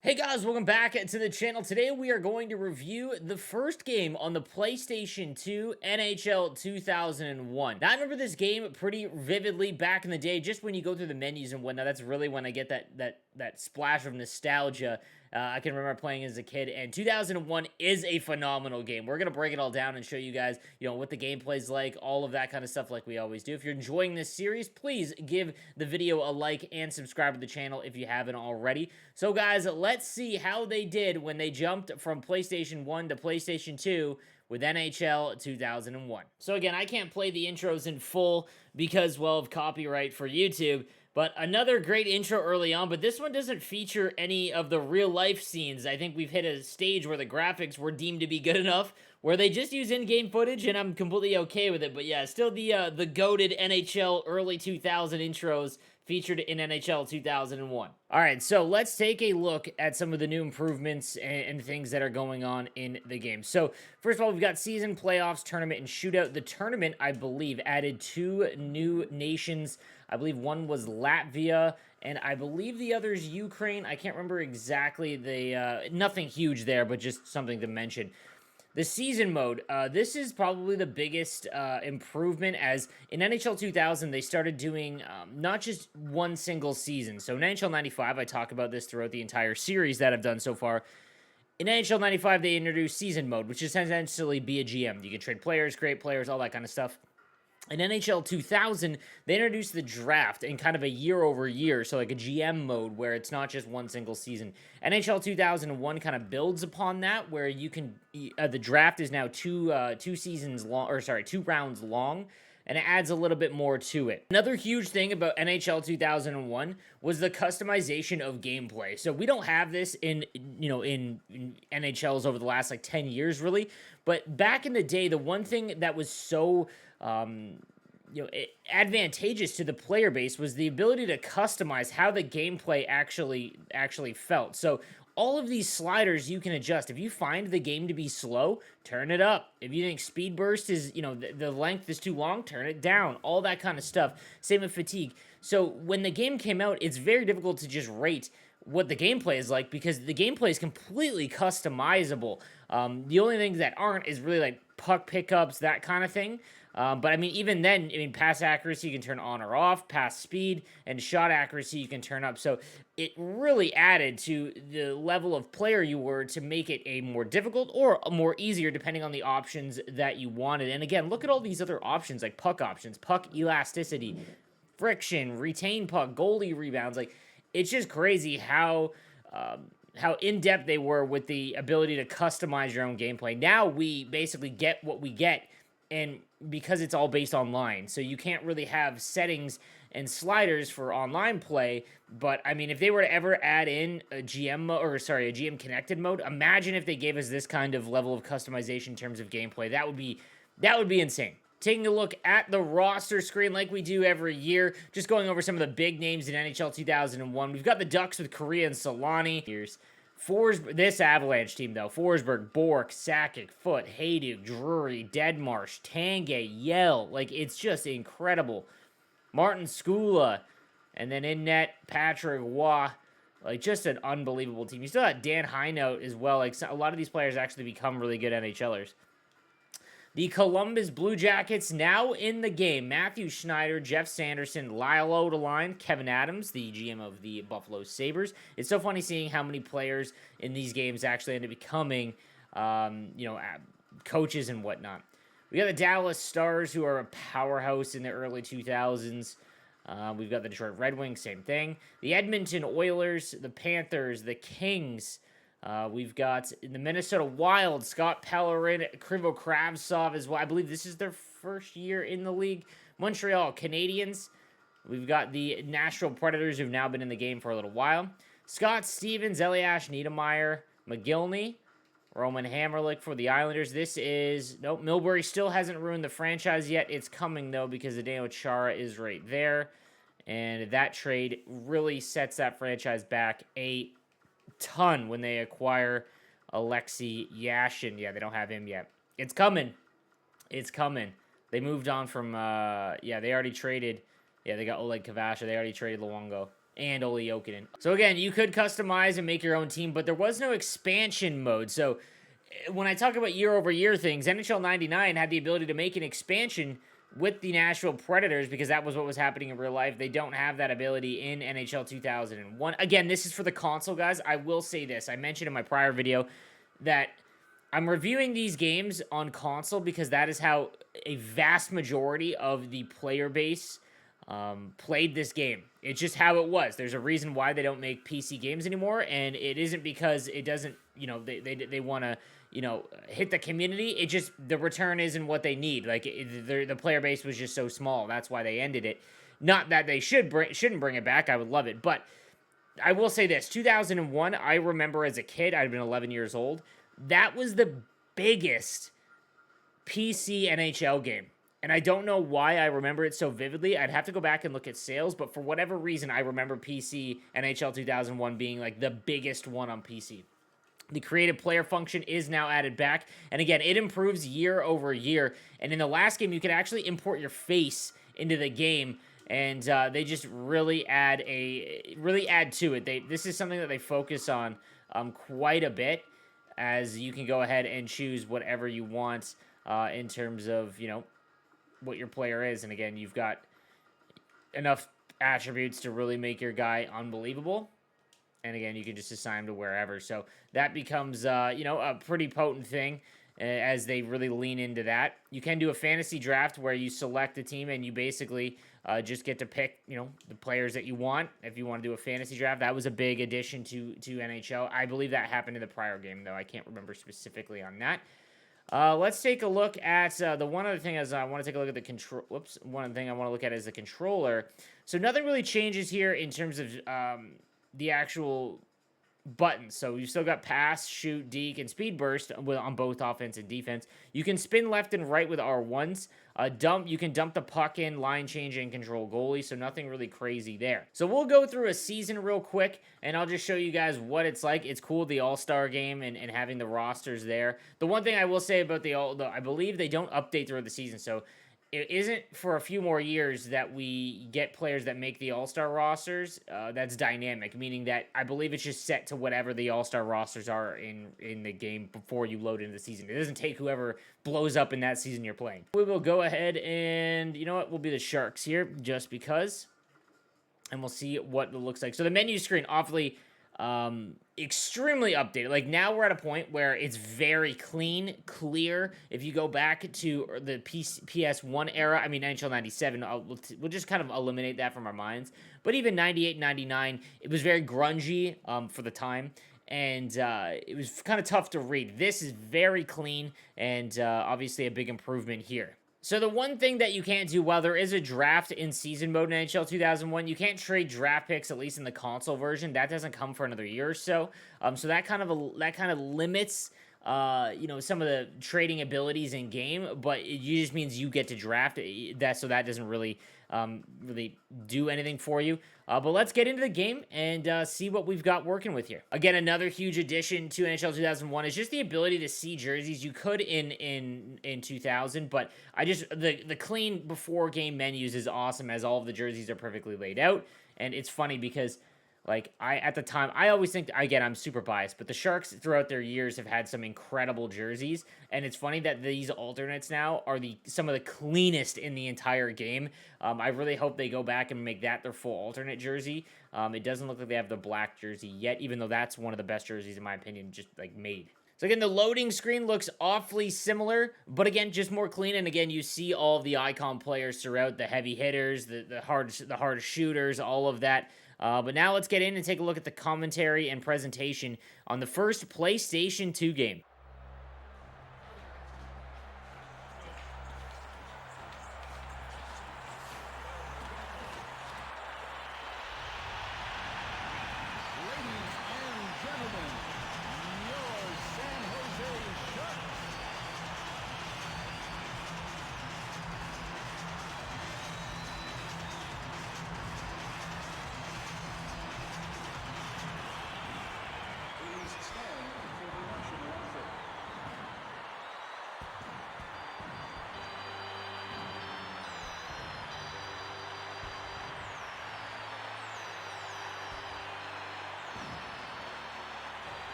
Hey guys, welcome back to the channel. Today we are going to review the first game on the PlayStation 2, NHL 2001. Now I remember this game pretty vividly back in the day, just when you go through the menus and whatnot. That's really when I get that splash of nostalgia. I can remember playing as a kid, and 2001 is a phenomenal game. We're going to break it all down and show you guys, what the gameplay's like, all of that kind of stuff like we always do. If you're enjoying this series, please give the video a like and subscribe to the channel if you haven't already. So guys, let's see how they did when they jumped from PlayStation 1 to PlayStation 2 with NHL 2001. So again, I can't play the intros in full because, well, of copyright for YouTube. But another great intro early on, but this one doesn't feature any of the real-life scenes. I think we've hit a stage where the graphics were deemed to be good enough, where they just use in-game footage, and I'm completely okay with it. But yeah, still the goated NHL early 2000 intros featured in NHL 2001. All right, so let's take a look at some of the new improvements and things that are going on in the game. So first of all, we've got season, playoffs, tournament, and shootout. The tournament, I believe, added 2 new nations. I believe one was Latvia, and I believe the other is Ukraine. I can't remember exactly nothing huge there, but just something to mention. The season mode, this is probably the biggest improvement, as in NHL 2000, they started doing not just one single season. So in NHL 95, I talk about this throughout the entire series that I've done so far. In NHL 95, they introduced season mode, which is essentially be a GM. You can trade players, create players, all that kind of stuff. In NHL 2000, they introduced the draft in kind of a year over year, so like a GM mode where it's not just one single season. NHL 2001 kind of builds upon that, where you can the draft is now two seasons long, or sorry, 2 rounds long, and it adds a little bit more to it. Another huge thing about NHL 2001 was the customization of gameplay. So we don't have this in NHLs over the last like 10 years really, but back in the day, the one thing that was so advantageous to the player base was the ability to customize how the gameplay actually felt. So all of these sliders you can adjust. If you find the game to be slow, turn it up. If you think speed burst is, the length is too long, turn it down. All that kind of stuff. Same with fatigue. So when the game came out, it's very difficult to just rate what the gameplay is like, because the gameplay is completely customizable. The only things that aren't is really like puck pickups, that kind of thing. But I mean, even then, pass accuracy you can turn on or off, pass speed, and shot accuracy you can turn up. So it really added to the level of player you were to make it a more difficult or a more easier, depending on the options that you wanted. And again, look at all these other options, like puck options, puck elasticity, friction, retain puck, goalie rebounds. Like, it's just crazy how in-depth they were with the ability to customize your own gameplay. Now we basically get what we get, and because it's all based online, so you can't really have settings and sliders for online play. But I mean, if they were to ever add in a GM connected mode, imagine if they gave us this kind of level of customization in terms of gameplay. That would be insane. Taking a look at the roster screen like we do every year, just going over some of the big names in NHL 2001. We've got the Ducks with Korea and Solani. This Avalanche team, though: Forsberg, Bork, Sakic, Foote, Hayduk, Drury, Deadmarsh, Tanguay, Yell. Like, it's just incredible. Martin Skula, and then in net, Patrick Waugh. Like, just an unbelievable team. You still got Dan Highnote as well. Like, a lot of these players actually become really good NHLers. The Columbus Blue Jackets now in the game: Matthew Schneider, Jeff Sanderson, Lyle Odeline, Kevin Adams, the GM of the Buffalo Sabres. It's so funny seeing how many players in these games actually end up becoming, coaches and whatnot. We got the Dallas Stars, who are a powerhouse in the early 2000s. We've got the Detroit Red Wings, same thing. The Edmonton Oilers, the Panthers, the Kings. We've got in the Minnesota Wild, Scott Pellerin, Krivo Kravtsov as well. I believe this is their first year in the league. Montreal Canadiens. We've got the Nashville Predators, who've now been in the game for a little while. Scott Stevens, Elias Niedermeyer, McGillney, Roman Hammerlick for the Islanders. Milbury still hasn't ruined the franchise yet. It's coming, though, because Zdeno Chara is right there. And that trade really sets that franchise back a ton when they acquire Alexei Yashin. Yeah, they don't have him yet. It's coming. It's coming. They moved on from, they already traded. Yeah, they got Oleg Kvasha. They already traded Luongo. and Ole Jokinen. So again, you could customize and make your own team, but there was no expansion mode. So when I talk about year-over-year things, NHL 99 had the ability to make an expansion with the Nashville Predators because that was what was happening in real life. They don't have that ability in NHL 2001. Again, this is for the console, guys. I will say this. I mentioned in my prior video that I'm reviewing these games on console because that is how a vast majority of the player base played this game. It's just how it was. There's a reason why they don't make PC games anymore, and it isn't because it doesn't, they want to, hit the community. It just, the return isn't what they need. Like, the player base was just so small. That's why they ended it. Not that they shouldn't bring it back. I would love it. But I will say this. 2001, I remember as a kid, I'd been 11 years old. That was the biggest PC NHL game. And I don't know why I remember it so vividly. I'd have to go back and look at sales, but for whatever reason, I remember PC NHL 2001 being like the biggest one on PC. The creative player function is now added back. And again, it improves year over year. And in the last game, you could actually import your face into the game. And they just really add to it. This is something that they focus on quite a bit, as you can go ahead and choose whatever you want in terms of, what your player is. And again, you've got enough attributes to really make your guy unbelievable. And again, you can just assign him to wherever. So that becomes, a pretty potent thing as they really lean into that. You can do a fantasy draft where you select a team and you basically just get to pick, the players that you want. If you want to do a fantasy draft, that was a big addition to NHL. I believe that happened in the prior game, though. I can't remember specifically on that. Let's take a look at the one other thing is I want to take a look at the control. One other thing I want to look at is the controller. So nothing really changes here in terms of the actual buttons. So you've still got pass, shoot, deke, and speed burst on both offense and defense. You can spin left and right with R1s. You can dump the puck in, line change, and control goalie. So nothing really crazy there. So we'll go through a season real quick, and I'll just show you guys what it's like. It's cool, the All-Star game and having the rosters there. The one thing I will say about I believe they don't update throughout the season. So it isn't for a few more years that we get players that make the All-Star rosters. That's dynamic, meaning that I believe it's just set to whatever the All-Star rosters are in the game before you load into the season. It doesn't take whoever blows up in that season you're playing. We will go ahead and, we'll be the Sharks here just because. And we'll see what it looks like. So the menu screen, awfully extremely updated. Like, now we're at a point where it's very clean, clear. If you go back to the PS1 era, NHL 97, we'll just kind of eliminate that from our minds. But even 98, 99, it was very grungy for the time. And it was kind of tough to read. This is very clean and obviously a big improvement here. So the one thing that you can't do, while there is a draft in season mode in NHL 2001, you can't trade draft picks, at least in the console version. That doesn't come for another year or so. So that kind of limits some of the trading abilities in game, but it just means you get to draft that, so that doesn't really do anything for you. But let's get into the game and see what we've got working with here. Again, another huge addition to NHL 2001 is just the ability to see jerseys. You could in 2000, but the clean before game menus is awesome, as all of the jerseys are perfectly laid out. And it's funny because, at the time, I always think, again, I'm super biased, but the Sharks throughout their years have had some incredible jerseys, and it's funny that these alternates now are some of the cleanest in the entire game. I really hope they go back and make that their full alternate jersey. It doesn't look like they have the black jersey yet, even though that's one of the best jerseys, in my opinion, just, made. So again, the loading screen looks awfully similar, but again, just more clean. And again, you see all of the icon players throughout, the heavy hitters, the hard shooters, all of that. But now let's get in and take a look at the commentary and presentation on the first PlayStation 2 game.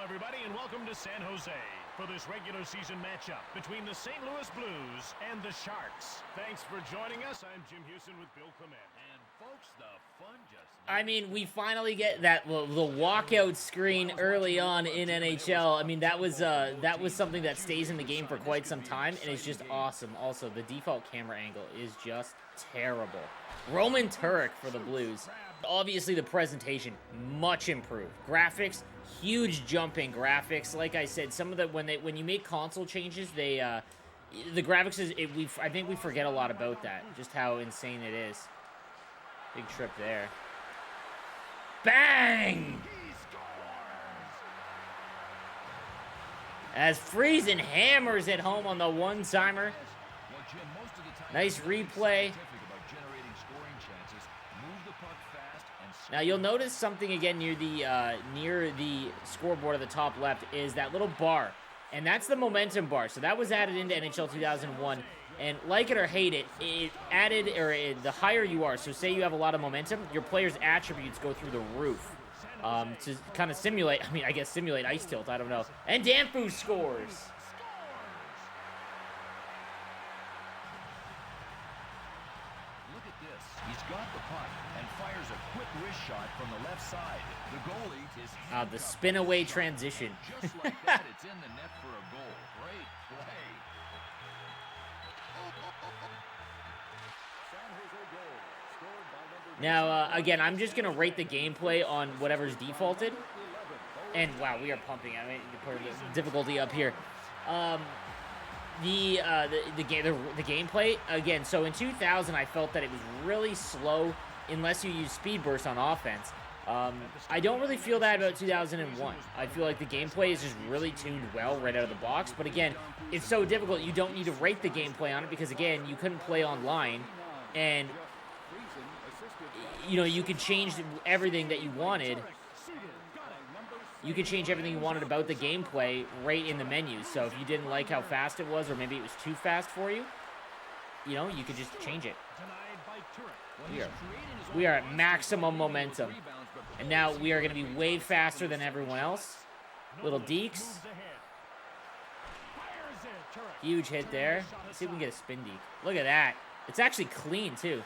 everybody, and welcome to San Jose for this regular season matchup between the St. Louis Blues and the Sharks. Thanks for joining us. I'm Jim Houston with Bill Clement. And folks, the fun just... I mean, we finally get that the walkout screen early on in NHL. I mean, that was something that stays in the game for quite some time, and it's just awesome. Also, the default camera angle is just terrible. Roman Turek for the Blues. Obviously, the presentation much improved. Graphics, huge jump in graphics. Like I said, some of the when you make console changes, the graphics I think we forget a lot about that. Just how insane it is. Big trip there. Bang! As Friesen hammers it home on the one-timer. Nice replay. Now you'll notice something again near the scoreboard at the top left is that little bar, and that's the momentum bar. So that was added into NHL 2001, and like it or hate it, the higher you are. So say you have a lot of momentum, your player's attributes go through the roof to kind of simulate. I mean, I guess simulate ice tilt. I don't know. And Danfu scores. He's got the puck and fires a quick wrist shot from the left side. The goalie is the spin away transition. Just like that, it's in the net for a goal. Great play. Now, again, I'm just going to rate the gameplay on whatever's defaulted. And, wow, we are pumping. I mean, put the difficulty up here. The gameplay, again, so in 2000, I felt that it was really slow unless you use speed burst on offense. I don't really feel that about 2001. I feel like the gameplay is just really tuned well right out of the box. But again, it's so difficult. You don't need to rate the gameplay on it because, again, you couldn't play online. And, you know, you could change everything that you wanted. You could change everything you wanted about the gameplay right in the menus. So if you didn't like how fast it was, or maybe it was too fast for you, you know, you could just change it. We are at maximum momentum. And now we are going to be way faster than everyone else. Little deeks. Huge hit there. Let's see if we can get a spin deek. Look at that. It's actually clean, too.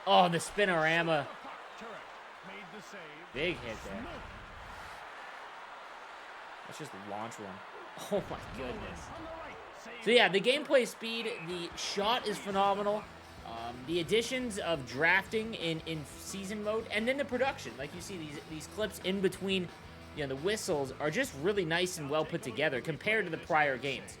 Oh, the spinorama. Big hit there. Let's just launch one. Oh my goodness. So yeah, the gameplay speed, the shot is phenomenal. The additions of drafting in season mode, and then the production. Like you see these clips in between, you know, the whistles are just really nice and well put together compared to the prior games.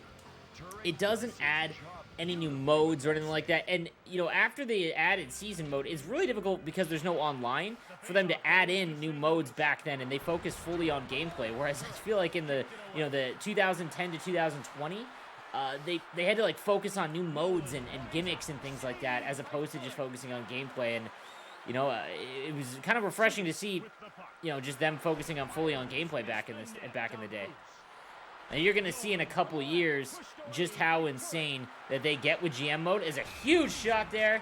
It doesn't add any new modes or anything like that. And, you know, after they added season mode, it's really difficult because there's no online for them to add in new modes back then, and they focus fully on gameplay. Whereas I feel like in the, you know, the 2010 to 2020, they had to like focus on new modes and gimmicks and things like that, as opposed to just focusing on gameplay. And, you know, it was kind of refreshing to see, you know, just them focusing on fully on gameplay back in the day. Now you're going to see in a couple years just how insane that they get with GM mode. Is a huge shot there.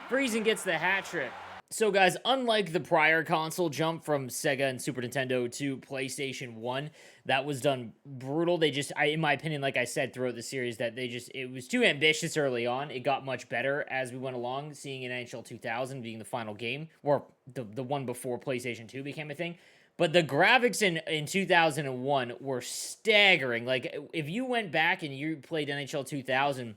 Friesen gets the hat trick. So guys, unlike the prior console jump from Sega and Super Nintendo to PlayStation 1, that was done brutal. They just, in my opinion, like I said throughout the series, that it was too ambitious early on. It got much better as we went along, seeing in NHL 2000 being the final game, or the one before PlayStation 2 became a thing. But the graphics in 2001 were staggering. Like, if you went back and you played NHL 2000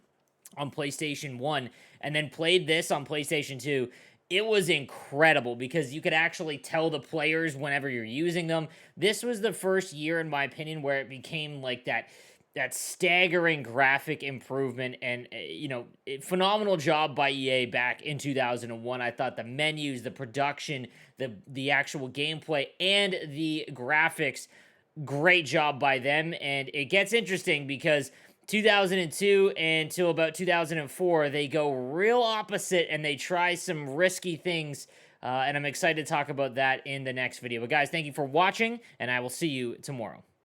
on PlayStation 1 and then played this on PlayStation 2, it was incredible because you could actually tell the players whenever you're using them. This was the first year, in my opinion, where it became like that staggering graphic improvement. And, you know, phenomenal job by EA back in 2001. I thought the menus, the production, the actual gameplay, and the graphics, great job by them. And it gets interesting because 2002 until about 2004, they go real opposite and they try some risky things. And I'm excited to talk about that in the next video. But guys, thank you for watching, and I will see you tomorrow.